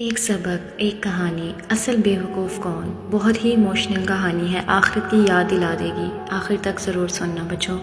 ایک سبق، ایک کہانی، اصل بیوقوف کون؟ بہت ہی ایموشنل کہانی ہے، آخرت کی یاد دلا دے گی، آخر تک ضرور سننا بچوں۔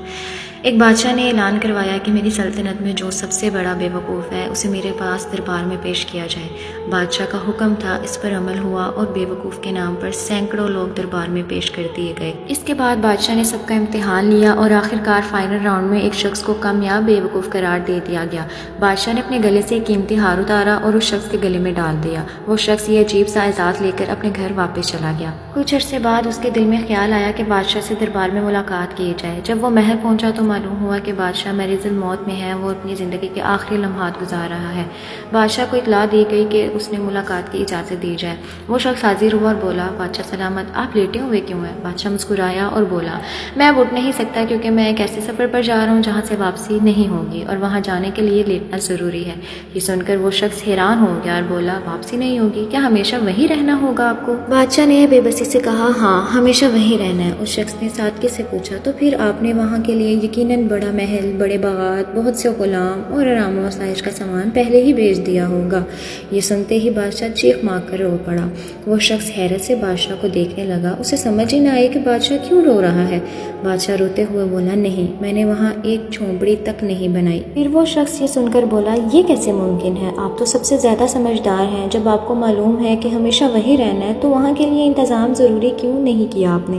ایک بادشاہ نے اعلان کروایا کہ میری سلطنت میں جو سب سے بڑا بیوقوف ہے اسے میرے پاس دربار میں پیش کیا جائے۔ بادشاہ کا حکم تھا، اس پر عمل ہوا اور بیوقوف کے نام پر سینکڑوں لوگ دربار میں پیش کر دیے گئے۔ اس کے بعد بادشاہ نے سب کا امتحان لیا اور آخرکار فائنل راؤنڈ میں ایک شخص کو کامیاب بیوقوف قرار دے دیا گیا۔ بادشاہ نے اپنے گلے سے ایک قیمتی ہار اتارا اور اس شخص کے گلے میں ڈال دیا۔ وہ شخص یہ عجیب سا اعزاز لے کر اپنے گھر واپس چلا گیا۔ کچھ عرصے بعد اس کے دل میں خیال آیا کہ بادشاہ سے دربار میں ملاقات کی جائے۔ جب وہ محل پہنچا تو معلوم ہوا کہ بادشاہ مریض الموت میں ہے، وہ اپنی زندگی کے آخری لمحات گزار رہا ہے۔ بادشاہ کو اطلاع دی گئی کہ اس نے ملاقات کی اجازت دی جائے۔ وہ شخص حاضر ہوا اور بولا، بادشاہ سلامت، آپ لیٹے ہوئے کیوں ہیں؟ بادشاہ مسکرایا اور بولا، میں اب اٹھ نہیں سکتا کیونکہ میں ایک ایسے سفر پر جا رہا ہوں جہاں سے واپسی نہیں ہوگی اور وہاں جانے کے لیے لیٹنا ضروری ہے۔ یہ سن کر وہ شخص حیران ہو گیا اور بولا، واپسی نہیں ہوگی؟ کیا ہمیشہ وہیں رہنا ہوگا آپ کو؟ بادشاہ نے بے بسی سے کہا، ہاں ہمیشہ وہیں رہنا ہے۔ اس شخص نے سادگی سے پوچھا، تو پھر آپ نے وہاں کے لیے یقیناً بڑا محل، بڑے باغات، بہت سے غلام اور آرام و آسائش کا سامان پہلے ہی بھیج دیا ہوگا۔ یہ سنتے ہی بادشاہ چیخ مار کر رو پڑا۔ وہ شخص حیرت سے بادشاہ کو دیکھنے لگا، اسے سمجھ ہی نہ آئی کہ بادشاہ کیوں رو رہا ہے۔ بادشاہ روتے ہوئے بولا، نہیں، میں نے وہاں ایک جھونپڑی تک نہیں بنائی۔ پھر وہ شخص یہ سن کر بولا، یہ کیسے ممکن ہے؟ آپ تو سب سے زیادہ سمجھدار ہیں، جب آپ کو معلوم ہے کہ ہمیشہ وہیں رہنا ہے تو وہاں کے لیے انتظام ضروری کیوں نہیں کیا آپ نے؟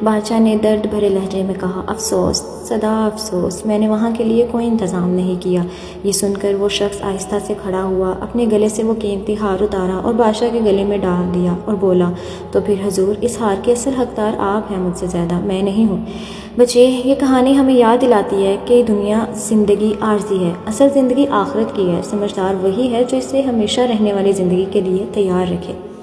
بادشاہ نے درد بھرے لہجے میں کہا، افسوس، سدا افسوس، میں نے وہاں کے لیے کوئی انتظام نہیں کیا۔ یہ سن کر وہ شخص آہستہ سے کھڑا ہوا، اپنے گلے سے وہ قیمتی ہار اتارا اور بادشاہ کے گلے میں ڈال دیا اور بولا، تو پھر حضور، اس ہار کے اصل حقدار آپ ہیں مجھ سے زیادہ، میں نہیں ہوں۔ بچے، یہ کہانی ہمیں یاد دلاتی ہے کہ دنیا زندگی عارضی ہے، اصل زندگی آخرت کی ہے۔ سمجھدار وہی ہے جو اسے ہمیشہ رہنے والی زندگی کے لیے تیار رکھے۔